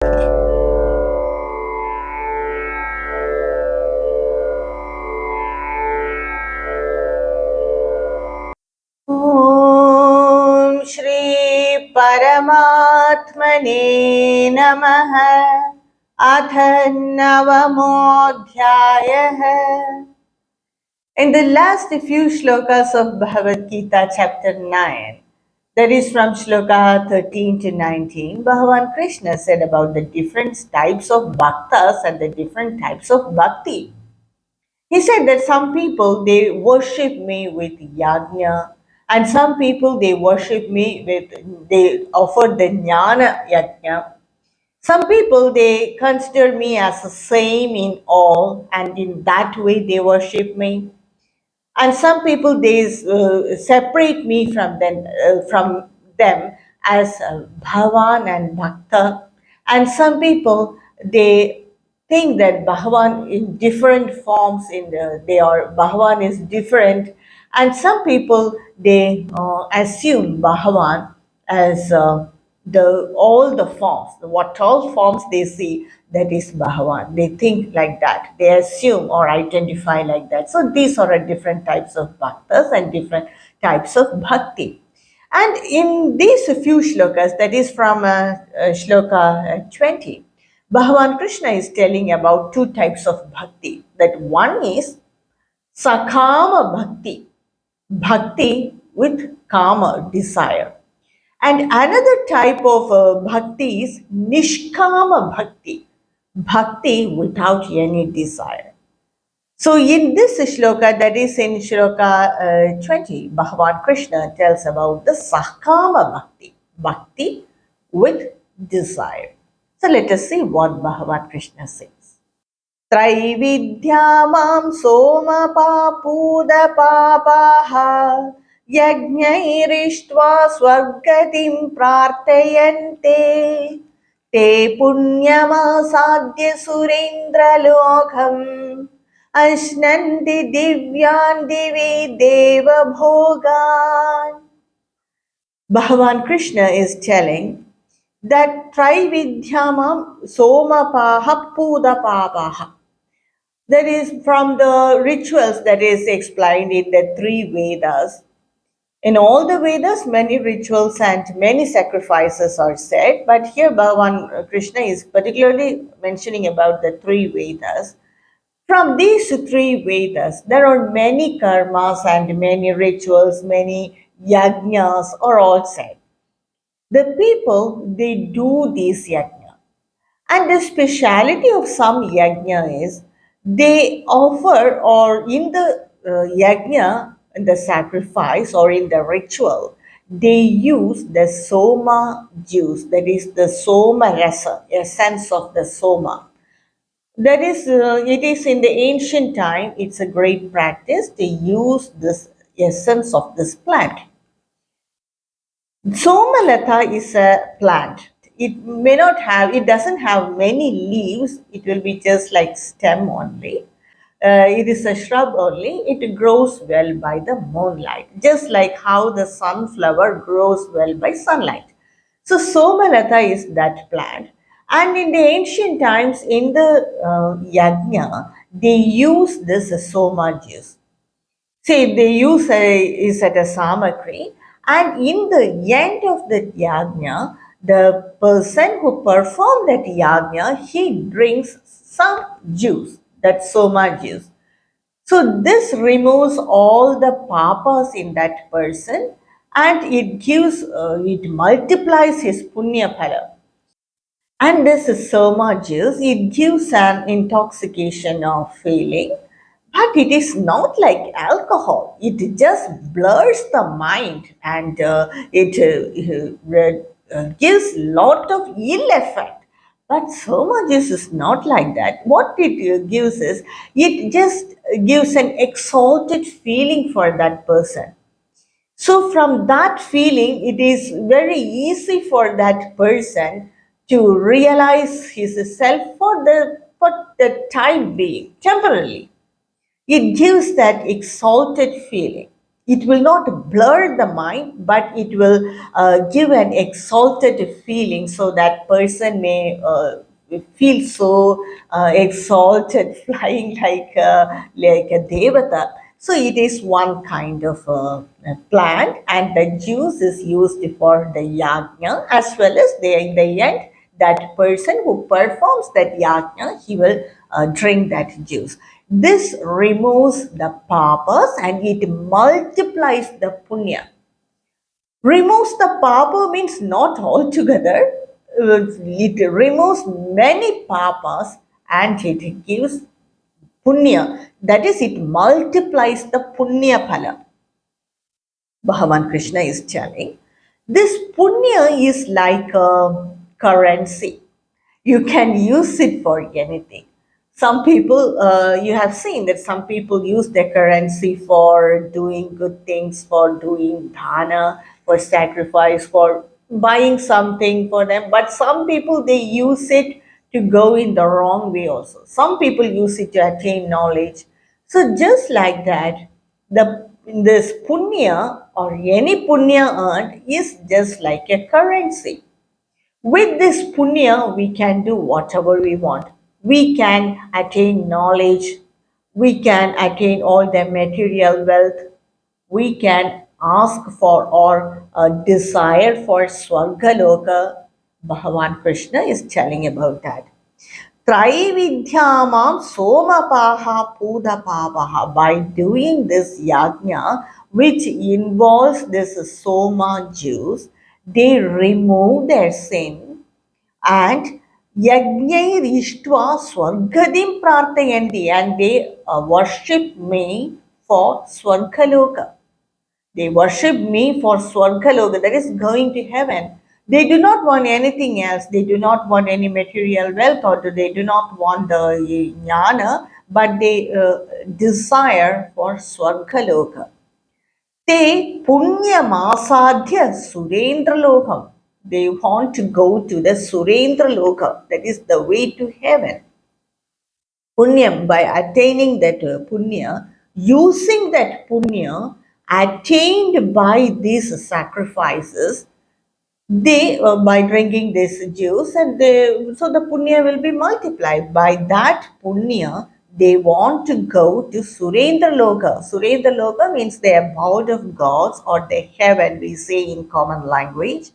Om Shri Paramatmane Namaha Atha Navamodhyayah. In the last few shlokas of Bhagavad Gita, chapter 9, that is from shloka 13 to 19, Bhagavan Krishna said about the different types of bhaktas and the different types of bhakti. He said that some people they worship me with yajna, and some people they worship me with they offer the jnana yajna. Some people they consider me as the same in all, and in that way they worship me. And some people they separate me from them as bhavan and bhakta, and some people they think that bhagavan in different forms in they are bhagavan is different, and some people they assume bhagavan as the all the forms, what all forms they see, that is Bhagavan. They think like that. They assume or identify like that. So these are different types of bhaktas and different types of bhakti. And in these few shlokas, that is from shloka 20, Bhagavan Krishna is telling about two types of bhakti. That one is sakaama bhakti, bhakti with kama, desire. And another type of bhakti is nishkaama bhakti, bhakti without any desire. So in this shloka, that is in shloka 20, Bhagavan Krishna tells about the sakaama bhakti, bhakti with desire. So let us see what Bhagavan Krishna says. त्रैविद्यामां सोमपापूदपापाः यज्ञैरिष्ट्वा स्वर्गतिं प्रार्थयन्ते ते पुण्यमासाद्य सुरेन्द्रलोकम् अश्नन्ति दिव्यान् दिवि देवभोगान्. Bhagavan Krishna is telling that Trividyamam Somapaha Pudapapaha. That is from the rituals that is explained in the three Vedas. In all the Vedas, many rituals and many sacrifices are said, but here Bhagavan Krishna is particularly mentioning about the three Vedas. From these three Vedas, there are many karmas and many rituals, many yajnas are all said. The people, they do these yajna. And the speciality of some yajna is they offer, or in the yajna, in the sacrifice or in the ritual, they use the soma juice, that is the soma rasa, essence of the soma. That is, it is in the ancient time, it's a great practice. They use this essence of this plant. Somalata is a plant. It doesn't have many leaves. It will be just like stem only. It is a shrub only. It grows well by the moonlight, just like how the sunflower grows well by sunlight. So Somalata is that plant. And in the ancient times, in the yajna, they use this soma juice. See, they use is at a samakri, and in the end of the yajna, the person who performed that yajna, he drinks some juice, that soma juice. So this removes all the papas in that person, and it multiplies his punya phala. And this soma juice, it gives an intoxication of feeling, but it is not like alcohol. It just blurs the mind, and it gives lot of ill effect. But soma juice is not like that. What it gives is, it just gives an exalted feeling for that person. So, from that feeling, it is very easy for that person to realize his self for the time being, temporarily. It gives that exalted feeling. It will not blur the mind, but it will give an exalted feeling, so that person may feel so exalted, flying like a devata. So it is one kind of plant, and the juice is used for the yajna, as well as in the end, that person who performs that yajna, he will drink that juice. This removes the papas and it multiplies the punya. Removes the papa means not altogether. It removes many papas and it gives punya. That is, it multiplies the punya phala. Bhagavan Krishna is telling. This punya is like a currency. You can use it for anything. Some people, you have seen that some people use their currency for doing good things, for doing dana, for sacrifice, for buying something for them. But some people, they use it to go in the wrong way also. Some people use it to attain knowledge. So just like that, this punya or any punya earned is just like a currency. With this punya, we can do whatever we want. We can attain knowledge. We can attain all the material wealth. We can ask for or desire for Swargaloka. Bhagavan Krishna is telling about that. Traividyamam somapaha pudapapaha. By doing this yajna, which involves this soma juice, they remove their sin and yajnairištva swargadim prarthayanti, and they worship me for swargaloka. They worship me for Swargaloka, that is going to heaven. They do not want anything else. They do not want any material wealth, or they do not want the jnana, but they desire for Swargaloka. Te punyamasadhya surendra lokam. They want to go to the Surendra Loka, that is the way to heaven. Punyam, by attaining that punya, using that punya attained by these sacrifices, they by drinking this juice, and so the punya will be multiplied. By that punya, they want to go to Surendra Loka. Surendra Loka means the abode of gods, or the heaven, we say in common language.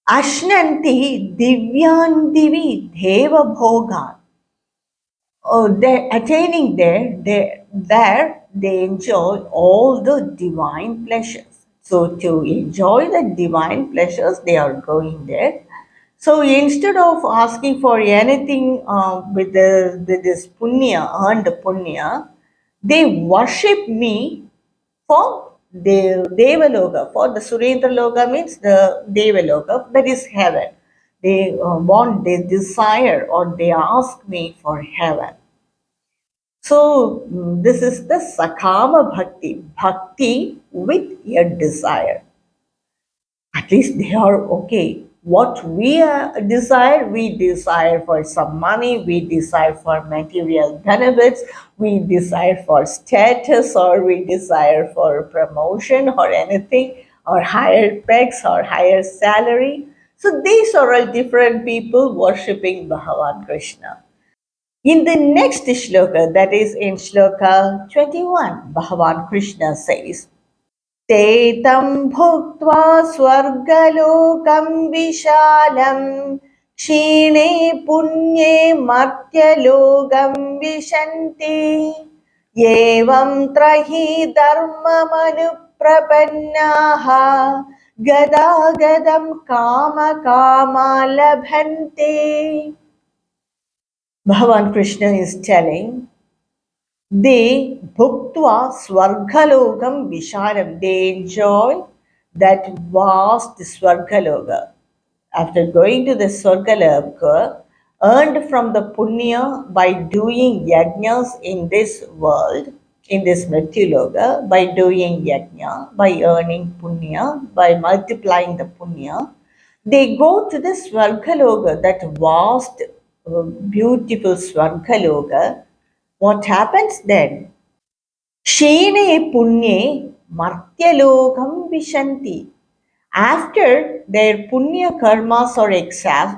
Ashnanti divyan divi deva bhogan. They're attaining there they enjoy all the divine pleasures. So to enjoy the divine pleasures, they are going there. So instead of asking for anything with this punya, earned punya, they worship me for the Devaloka. For the Surendra Loka means the Devaloka, that is heaven. They desire or they ask me for heaven. So this is the sakaama bhakti, bhakti with a desire. At least they are okay. What we we desire for some money, we desire for material benefits, we desire for status, or we desire for promotion or anything, or higher pegs or higher salary. So these are all different people worshipping Bhagavan Krishna. In the next shloka, that is in shloka 21, Bhagavan Krishna says, Te tam bhuktva swargalokam vishalam kshine punye matyalogam vishanti yevam trahi dharmam anuprapannaha gadagadam kama kama labhante. Bhagavan Krishna is telling, they bhuktva swargalokam visharam. They enjoy that vast swargaloka. After going to the swargaloka, earned from the punya by doing yajnas in this world, in this mrityuloka, by doing yajna, by earning punya, by multiplying the punya, they go to the Swargaloka, that vast, beautiful Swargaloka. What happens then? Shene punye Martyalokam Vishanti. After their punya karmas are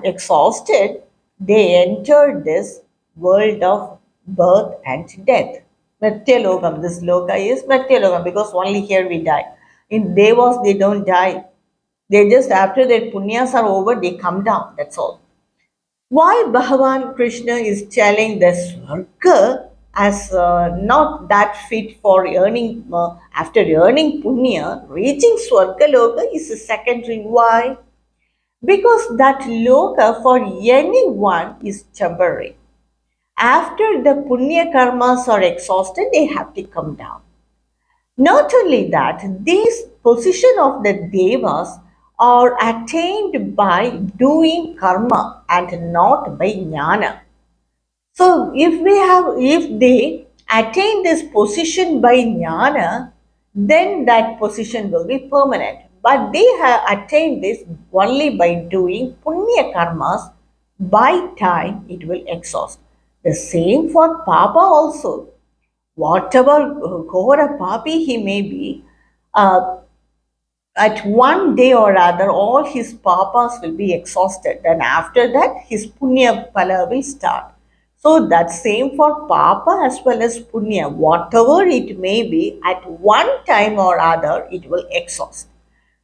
exhausted, they enter this world of birth and death. Mrityalokam, this loka is Mrityalokam because only here we die. In Devas, they don't die. They just, after their punyas are over, they come down. That's all. Why Bhagavan Krishna is telling the Swarga as not that fit for earning, after earning punya, reaching Swarga Loka is a secondary. Why? Because that Loka for anyone is temporary. After the punya karmas are exhausted, they have to come down. Not only that, these position of the devas are attained by doing karma and not by jnana. So if they attain this position by jnana, then that position will be permanent. But they have attained this only by doing punya karmas. By time it will exhaust. The same for papa also. Whatever Ghora Papi he may be, uh, at one day or other, all his papas will be exhausted. And after that, his punya pala will start. So that's same for papa as well as punya. Whatever it may be, at one time or other, it will exhaust.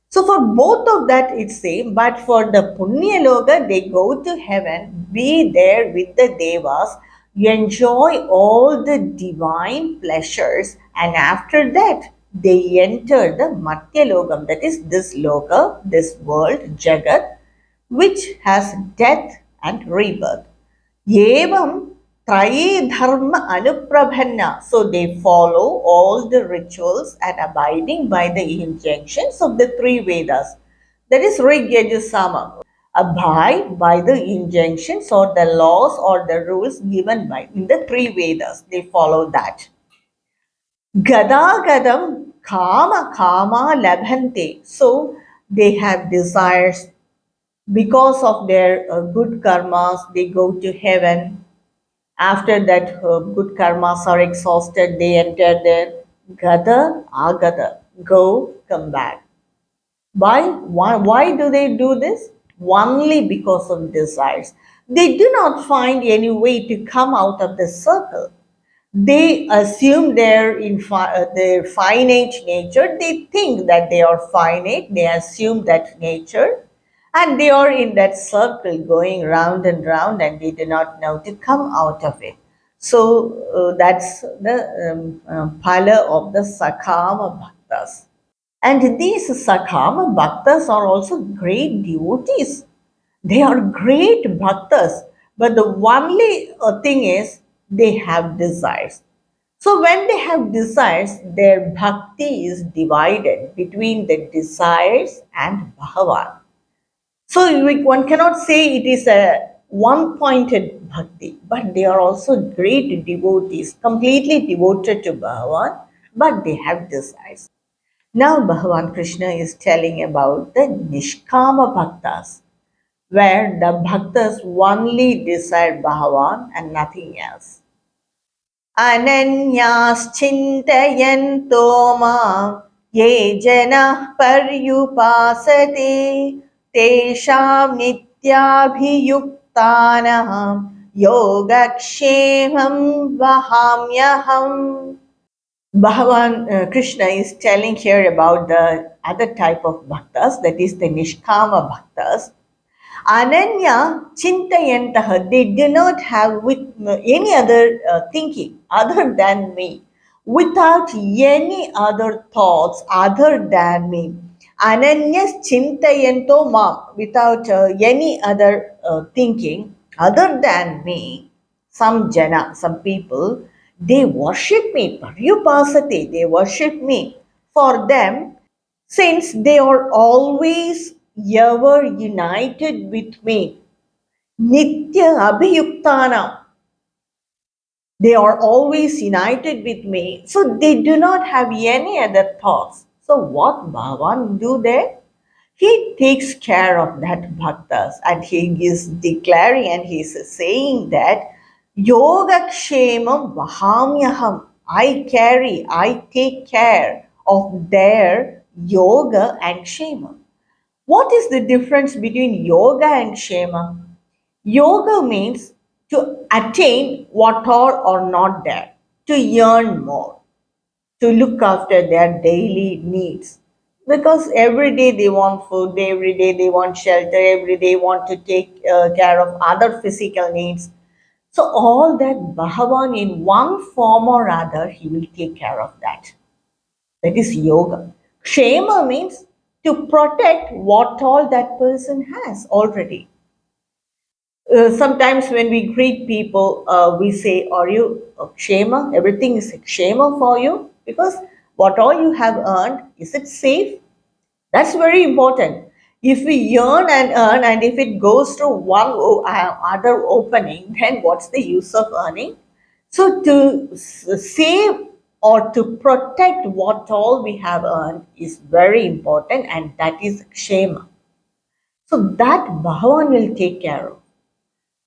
So for both of that, it's same. But for the Punya Loka, they go to heaven, be there with the Devas, enjoy all the divine pleasures, and after that, they enter the Matya Lokam, that is this Loka, this world, Jagat, which has death and rebirth. Evam Traye Dharma Anuprabhanna. So they follow all the rituals and abiding by the injunctions of the three Vedas. That is Rig Yajur Sama. Abide by the injunctions or the laws or the rules given by in the three Vedas. They follow that. Gada Gadam Kama Kama Labhante. So they have desires. Because of their good karmas, they go to heaven. After that, good karmas are exhausted, they enter there. Gada, agada, go, come back. Why do they do this? Only because of desires. They do not find any way to come out of the circle. They assume their finite nature. They think that they are finite. They assume that nature. And they are in that circle going round and round, and they do not know to come out of it. So that's the phala of the sakaama bhaktas. And these sakaama bhaktas are also great devotees. They are great bhaktas, but the only thing is they have desires. So when they have desires, their bhakti is divided between the desires and Bhagavan. So one cannot say it is a one-pointed bhakti, but they are also great devotees, completely devoted to Bhagavan, but they have desires. Now Bhagavan Krishna is telling about the nishkaama bhaktas, where the bhaktas only desire Bhagavan and nothing else. अनन्याश्चिन्तयन्तो मां ये जनाः पर्युपासते तेषां नित्याभियुक्तानां योगक्षेमं वहाम्यहम्. Bhagavan Krishna is telling here about the other type of bhaktas, that is the nishkama bhaktas. Ananya Chintayantaha, they do not have with any other thinking other than me, without any other thoughts other than me. Ananyas Chintayanto Mam, without any other thinking other than me. Some jana, some people, they worship me, paryupasate, they worship me. For them, since they are always ever united with me, Nitya Abhiyuktana, they are always united with me, so they do not have any other thoughts. So what Bhagavan do there? He takes care of that bhaktas, and he is declaring and he is saying that Yoga Kshemam Vahamyaham, I take care of their yoga and kshema. What is the difference between yoga and kshema? Yoga means to attain what all are not there, to yearn more, to look after their daily needs. Because every day they want food, every day they want shelter, every day want to take care of other physical needs. So all that Bhagavan in one form or other, he will take care of that. That is yoga. Kshema means to protect what all that person has already. Sometimes when we greet people, we say, "Are you kshema? Everything is kshema for you?" Because what all you have earned, is it safe? That's very important. If we yearn and earn, and if it goes through one other opening, then what's the use of earning? So to save or to protect what all we have earned is very important, and that is kshema. So that Bhagavan will take care of.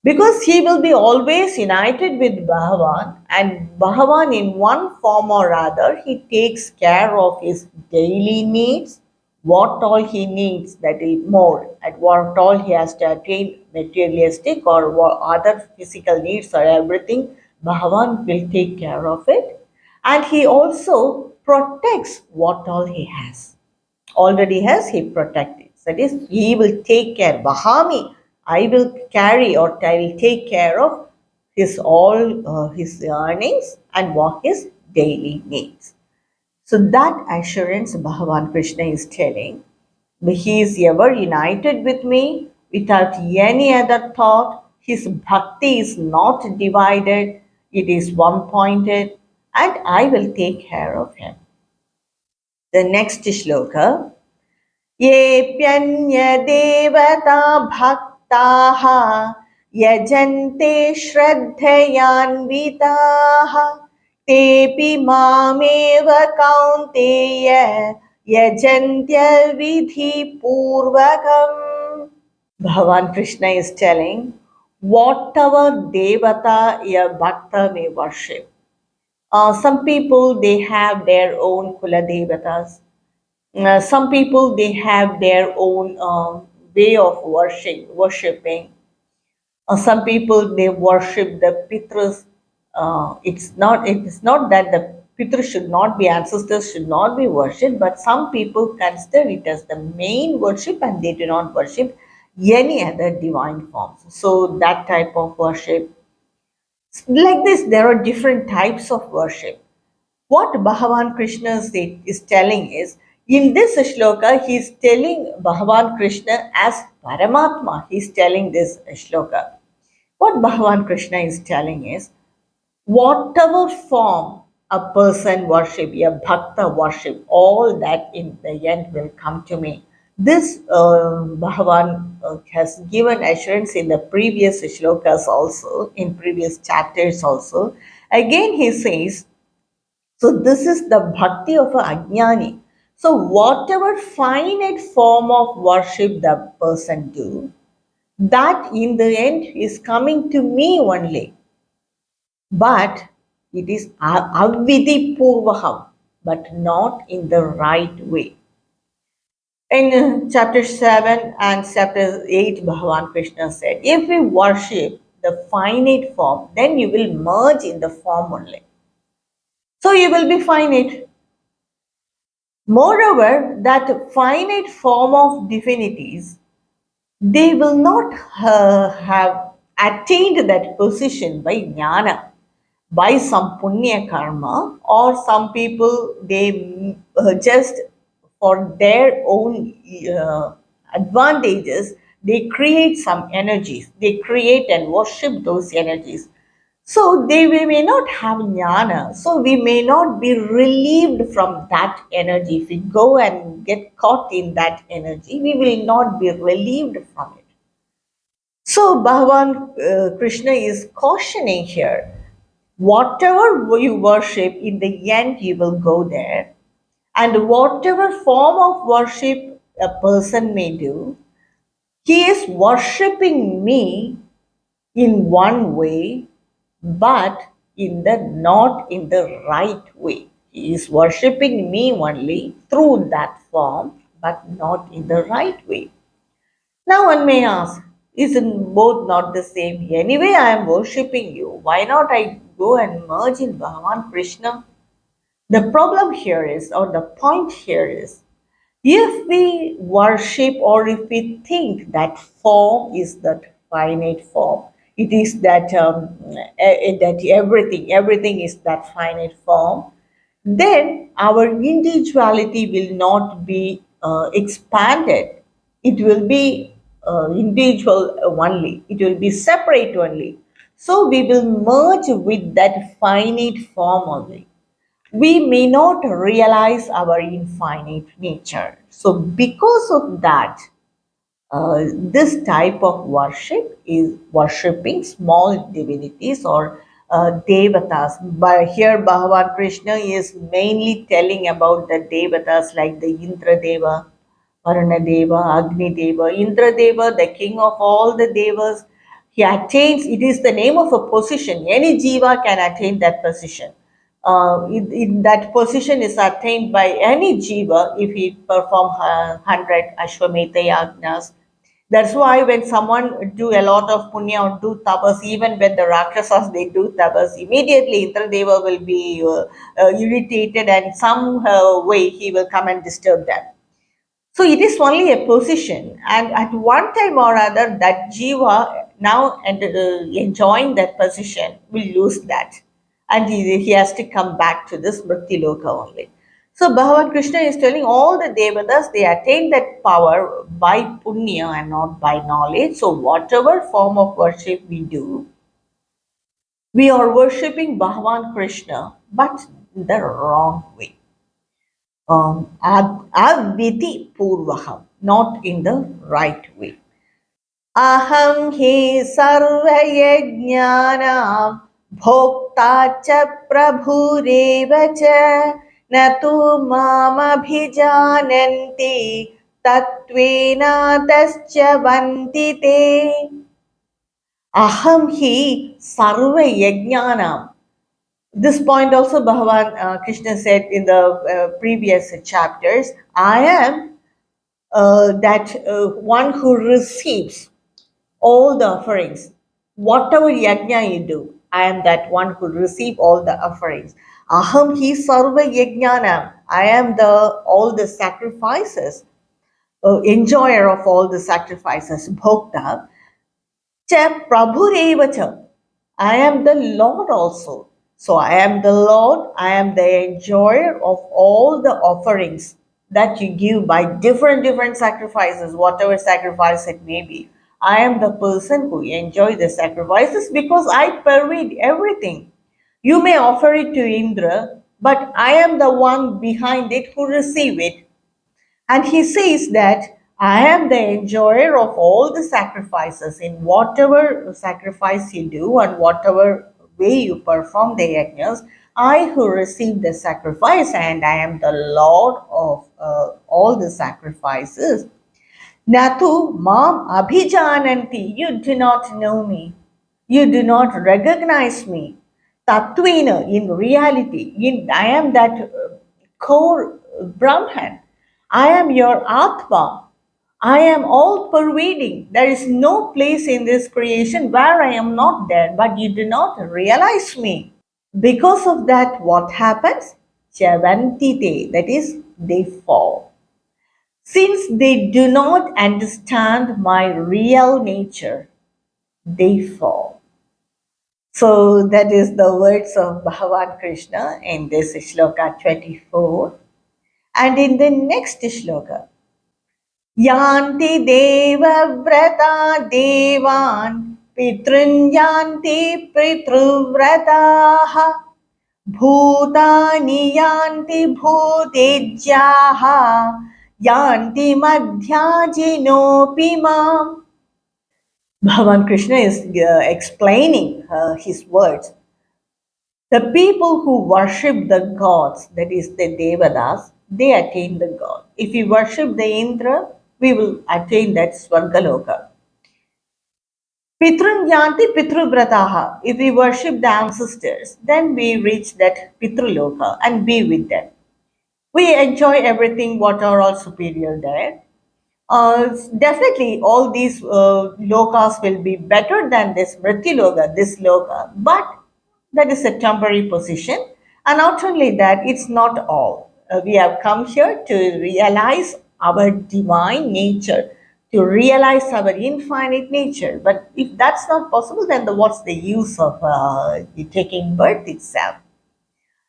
Because he will be always united with Bhagavan, and Bhagavan, in one form or other, he takes care of his daily needs, what all he needs, that is more, and what all he has to attain, materialistic or what other physical needs or everything, Bhagavan will take care of it. And he also protects what all he has already has, he protect it. That is, he will take care. Bahami, I will carry or I will take care of his all his earnings and what his daily needs. So that assurance Bhagavan Krishna is telling. He is ever united with me without any other thought. His bhakti is not divided, it is one pointed, and I will take care of him. The next shloka. येऽप्यन्यदेवता भक्ताः यजन्ते श्रद्धयान्विताः तेऽपि मामेव कौन्तेय यजन्त्यविधिपूर्वकम्. Bhagavan Krishna is telling, whatever devata a bhakta may worship. Some people, they have their own kula devatas. Some people, they have their own way of worshipping. Some people, they worship the pitras. It is not that the pitras should not be, ancestors should not be worshipped, but some people consider it as the main worship and they do not worship any other divine forms. So that type of worship, like this, there are different types of worship. What Bhagavan Krishna is telling is, in this shloka, he is telling Bhagavan Krishna as Paramatma. He is telling this shloka. What Bhagavan Krishna is telling is, whatever form a person worship, a bhakta worship, all that in the end will come to me. This Bhagavan has given assurance in the previous shlokas also, in previous chapters also. Again, he says, so this is the bhakti of a ajnani. So whatever finite form of worship the person do, that in the end is coming to me only. But it is avvidhi purvaham, but not in the right way. In chapter 7 and chapter 8, Bhagavan Krishna said, if we worship the finite form, then you will merge in the form only. So you will be finite. Moreover, that finite form of divinities, they will not have attained that position by jnana, by some punya karma, or some people, they just for their own advantages, they create some energies, they create and worship those energies. So we may not have jnana, so we may not be relieved from that energy. If we go and get caught in that energy, we will not be relieved from it. So Bhagavan Krishna is cautioning here, whatever you worship, in the end you will go there. And whatever form of worship a person may do, he is worshipping me in one way, but not in the right way. He is worshipping me only through that form, but not in the right way. Now one may ask, isn't both not the same? Anyway, I am worshipping you. Why not I go and merge in Bhagavan Krishna? The problem here is, or the point here is, if we worship or if we think that form is that finite form, it is that that everything is that finite form, then our individuality will not be expanded. It will be individual only. It will be separate only. So we will merge with that finite form only. We may not realize our infinite nature. So, because of that, this type of worship is worshipping small divinities or devatas. But here, Bhagavan Krishna is mainly telling about the devatas like the Indra Deva, Varuna Deva, Agni Deva. Indra Deva, the king of all the devas, he attains, it is the name of a position. Any jiva can attain that position. That position is attained by any jiva if he perform 100 Ashwamedha yagnas. That's why when someone do a lot of punya or do tapas, even when the rakshasas they do tapas, immediately Intradeva will be irritated and some way he will come and disturb them. So it is only a position, and at one time or other, that jiva now and enjoying that position will lose that, and he has to come back to this Mriti Loka only. So Bhagavan Krishna is telling all the devatas they attain that power by punya and not by knowledge. So whatever form of worship we do, we are worshipping Bhagavan Krishna, but the wrong way. Aviti purvaham, not in the right way. Aham hi sarvayajnanam bhokta cha prabhureva cha natu mam abhijananti tatvena tascha vantite. Aham hi sarvayajnanam. This point also Bhagavan Krishna said in the previous chapters. I am that one who receives all the offerings. Whatever yajna you do, I am that one who receive all the offerings. Aham hi sarva yajnanam. I am the all the sacrifices, enjoyer of all the sacrifices. Bhokta. Cha Prabhureva cha. I am the Lord also. So I am the Lord, I am the enjoyer of all the offerings that you give by different sacrifices, whatever sacrifice it may be. I am the person who enjoy the sacrifices because I pervade everything. You may offer it to Indra, but I am the one behind it who receive it. And he says that I am the enjoyer of all the sacrifices in whatever sacrifice you do and whatever way you perform the yajnas. I who receive the sacrifice and I am the Lord of all the sacrifices. Natu mam abhijananti. You do not know me. You do not recognize me. Tattvena, in reality, I am that core Brahman. I am your Atma. I am all pervading. There is no place in this creation where I am not there, but you do not realize me. Because of that, what happens? Chavantite, that is, they fall. Since they do not understand my real nature, they fall. So that is the words of Bhagavan Krishna in this shloka 24. And in the next shloka, Yanti devavrata devan pitrun yanti pitruvrataha bhutani yanti bhutejyaha yanti madhyajinopi mam. Bhagavan Krishna is explaining his words. The people who worship the gods, that is the Devadas, they attain the God. If we worship the Indra, we will attain that Swargaloka. Pitrun yanti pitrubrataha. If we worship the ancestors, then we reach that pitruloka and be with them. We enjoy everything what are all superior there. Definitely, all these lokas will be better than this Mrityu this loka, but that is a temporary position. And not only that, it's not all. We have come here to realize our divine nature, to realize our infinite nature. But if that's not possible, then what's the use of taking birth itself?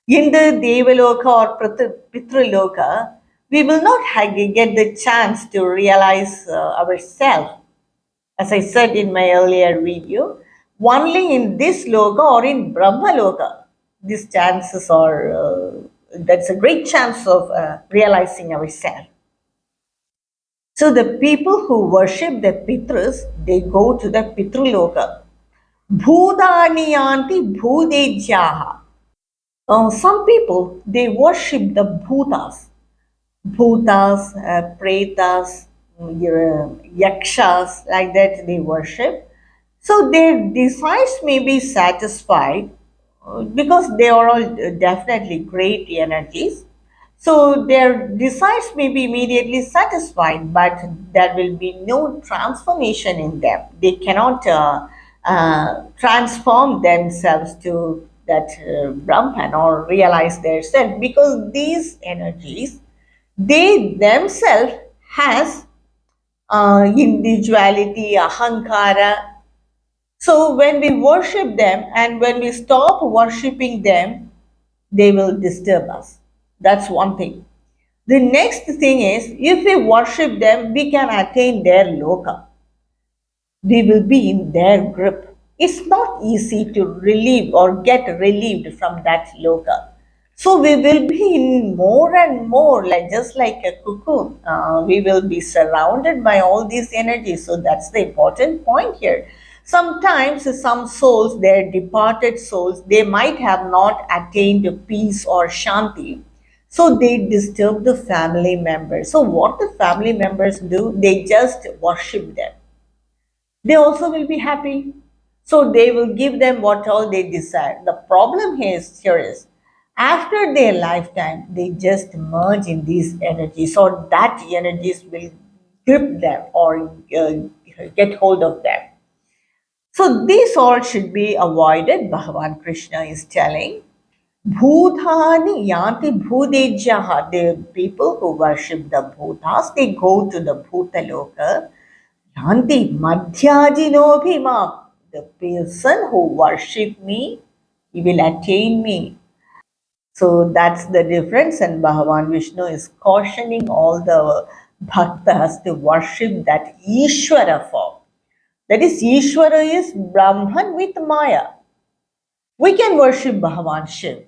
In the Devaloka or Pitraloka, we will not get the chance to realize ourselves. As I said in my earlier video, only in this loka or in Brahma loka, these chances are, that's a great chance of realizing ourselves. So the people who worship the Pitras, they go to the Pitruloka. Bhudani yanti bhudejyaha. Some people they worship the bhutas, pretas, yakshas, like that they worship. So their desires may be satisfied because they are all definitely great energies. So their desires may be immediately satisfied, but there will be no transformation in them. They cannot transform themselves to that Brahman or realize their self, because these energies, they themselves has individuality, ahankara. So when we worship them and when we stop worshipping them, they will disturb us. That's one thing. The next thing is, if we worship them, we can attain their loka. We will be in their grip. It's not easy to relieve or get relieved from that loka. So we will be in more and more, like just like a cocoon. We will be surrounded by all these energies. So that's the important point here. Sometimes some souls, their departed souls, they might have not attained peace or shanti. So they disturb the family members. So what the family members do, they just worship them. They also will be happy. So they will give them what all they desire. The problem here is after their lifetime, they just merge in these energies, or that energies will grip them or get hold of them. So these all should be avoided, Bhagavan Krishna is telling. Bhutani yanti bhudejyaha. The people who worship the bhutas, they go to the bhutaloka. Yanti madhyajinobhimam. The person who worship me, he will attain me. So that's the difference, and Bhagavan Vishnu is cautioning all the bhaktas to worship that Ishvara form. That is, Ishvara is Brahman with Maya. We can worship Bhagavan Shiv,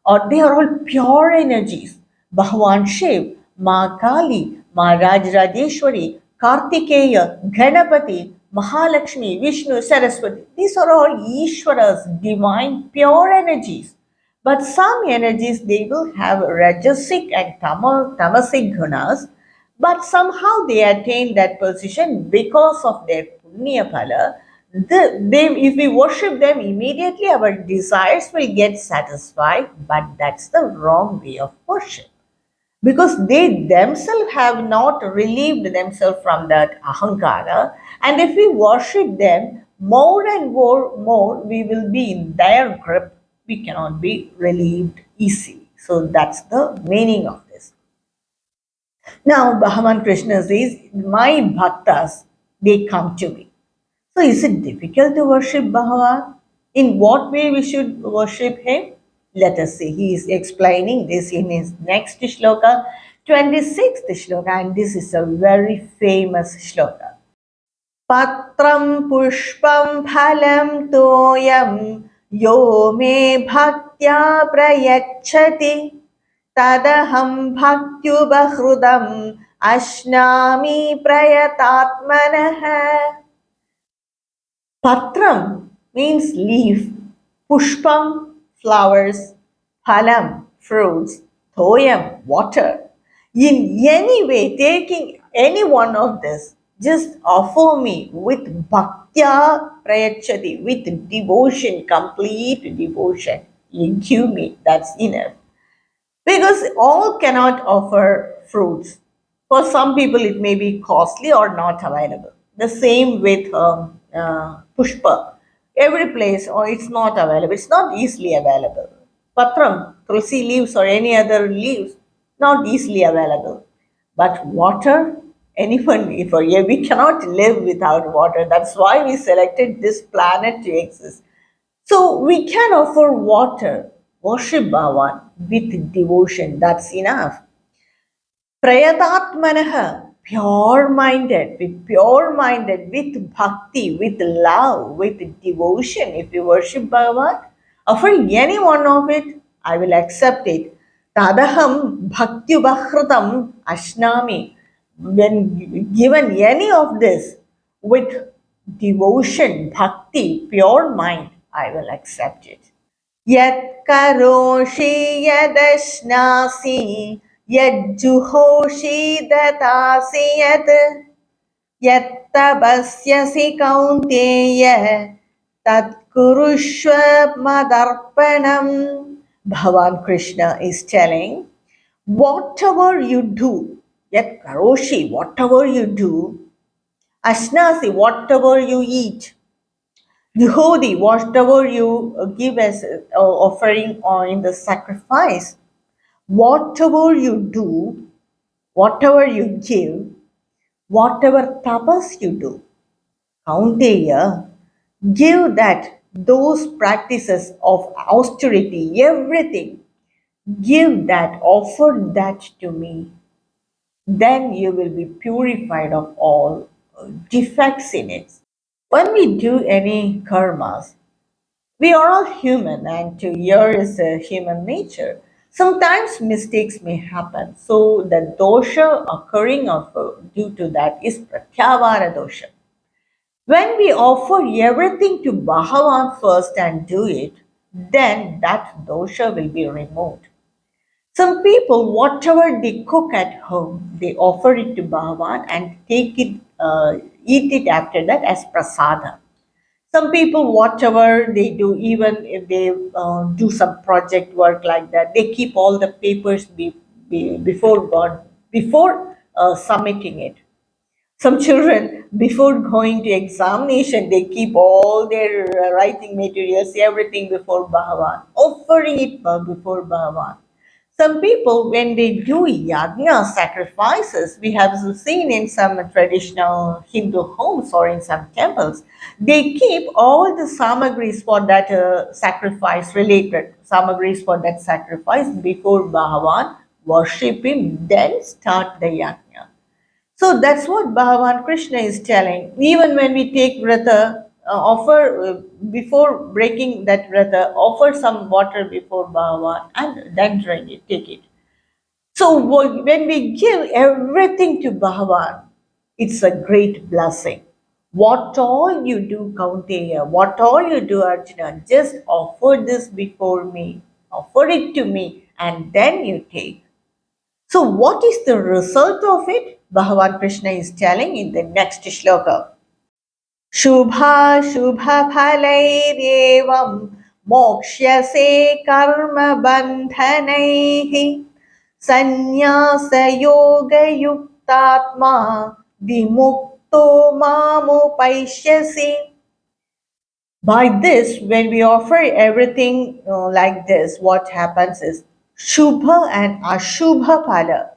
or they are all pure energies. Bhagavan Shiv, Ma Kali, Ma Rajrajeshwari, Kartikeya, Ganapati, Mahalakshmi, Vishnu, Saraswati. These are all Ishwaras, divine, pure energies. But some energies, they will have rajasic and tamasic gunas, but somehow they attain that position because of their punya phala. If we worship them immediately, our desires will get satisfied, but that's the wrong way of worship, because they themselves have not relieved themselves from that ahankara. And if we worship them more and more, we will be in their grip. We cannot be relieved easily. So that's the meaning of this. Now, Bhagavan Krishna says, my bhaktas, they come to me. So is it difficult to worship Bhagavan? In what way we should worship him? Let us see. He is explaining this in his next shloka, 26th shloka, and this is a very famous shloka. Patram pushpam phalam toyam yo me bhaktya prayachati tadaham bhaktubahridam ashnami prayatatmanah. Patram means leaf, pushpam, flowers, phalam, fruits, toyam, water. In any way, taking any one of this, Just offer me with bhaktya prayachati, with devotion, complete devotion. You give me, that's enough. Because all cannot offer fruits. For some people, it may be costly or not available. The same with pushpa. Every place, or it's not available. It's not easily available. Patram, tulsi leaves, or any other leaves, not easily available. But water, anyone, if yeah, we cannot live without water. That's why we selected this planet to exist. So we can offer water, worship Bhagavan with devotion. That's enough. Prayatatmanaha, pure minded, with bhakti, with love, with devotion. If you worship Bhagavan, offering any one of it, I will accept it. Tadaham bhakti bahrutam ashnami. When given any of this with devotion, bhakti, pure mind, I will accept it. यत्करोषि यदश्नासि यज्जुहोषि ददासि यत् यत्तपस्यसि कौन्तेय तत्कुरुष्व मदर्पणम्. Bhagavan Krishna is telling, whatever you do, yet karoshi, whatever you do, ashnasi, whatever you eat, Juhodi, whatever you give as offering or in the sacrifice, whatever you do, whatever you give, whatever tapas you do, Kaunteya, give that, those practices of austerity, everything, give that, offer that to me. Then you will be purified of all defects in it. When we do any karmas, we are all human, and to err is a human nature. Sometimes mistakes may happen. So the dosha occurring due to that is pratyavara dosha. When we offer everything to Bhagavan first and do it, then that dosha will be removed. Some people, whatever they cook at home, they offer it to Bhagavan and take it, eat it after that as prasada. Some people, whatever they do, even if they do some project work like that, they keep all the papers before God, before submitting it. Some children, before going to examination, they keep all their writing materials, everything before Bhagavan, offering it before Bhagavan. Some people, when they do yajna sacrifices, we have seen in some traditional Hindu homes or in some temples, they keep all the samagris for that sacrifice, related samagris for that sacrifice before Bhagavan, worship him, then start the yajna. So that's what Bhagavan Krishna is telling. Even when we take vrata, offer before breaking that vrata, offer some water before Bhagavan and then drink it, take it. So when we give everything to Bhagavan, it's a great blessing. What all you do, Kaunteya, what all you do, Arjuna, just offer this before me, offer it to me, and then you take. So, what is the result of it? Bhagavan Krishna is telling in the next shloka. Shubha Shubha Phalairevam Mokshyase Karma Bandhanaihi Sanyasa Yoga Yuktatma Vimukto Mamupaishyasi. By this, when we offer everything like this, what happens is Shubha and Ashubha Phala.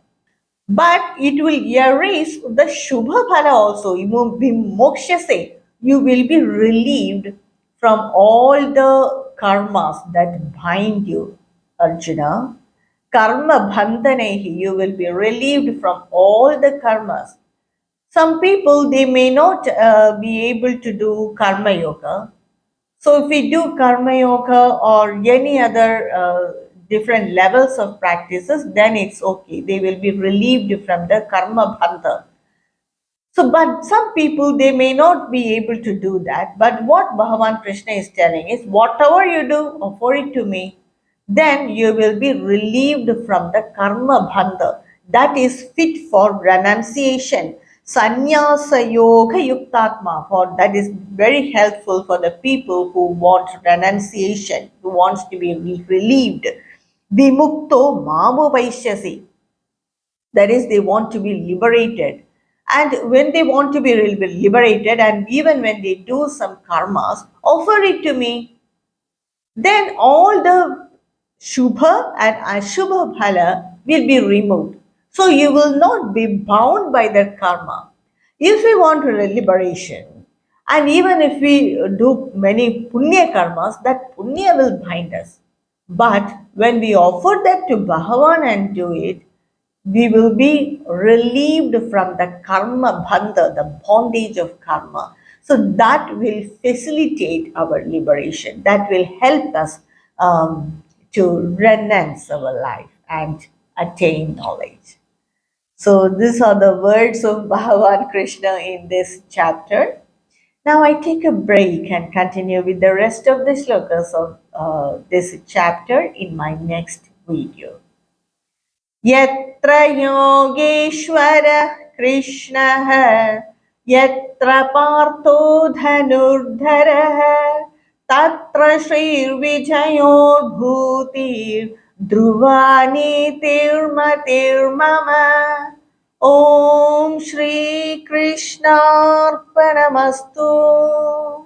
But it will erase the Shubha Phala also. You will be mokshase. You will be relieved from all the karmas that bind you, Arjuna. Karma bandhanehi. You will be relieved from all the karmas. Some people, they may not be able to do karma yoga. So if we do karma yoga or any other different levels of practices, then it's okay. They will be relieved from the karma bandha. So, but some people, they may not be able to do that. But what Bhagavan Krishna is telling is, whatever you do, offer it to me, then you will be relieved from the karma bandha that is fit for renunciation. Sannyasa yoga yuktatma, for that is very helpful for the people who want renunciation, who wants to be relieved. Vimukto mamo vaishyasi, that is, they want to be liberated. And when they want to be liberated, and even when they do some karmas, offer it to me. Then all the Shubha and Ashubha Phala will be removed. So you will not be bound by that karma. If we want liberation, and even if we do many punya karmas, that punya will bind us. But when we offer that to Bhagavan and do it, we will be relieved from the karma bandha, the bondage of karma. So that will facilitate our liberation. That will help us to renounce our life and attain knowledge. So these are the words of Bhagavan Krishna in this chapter. Now I take a break and continue with the rest of the slokas of this chapter in my next video. यत्र योगेश्वरः कृष्णः यत्र पार्थो धनुर्धरः तत्र श्रीर्विजयोर्भूतिर्ध्रुवा नीतिर्मतिर्मम. ॐ श्रीकृष्णार्पणमस्तु.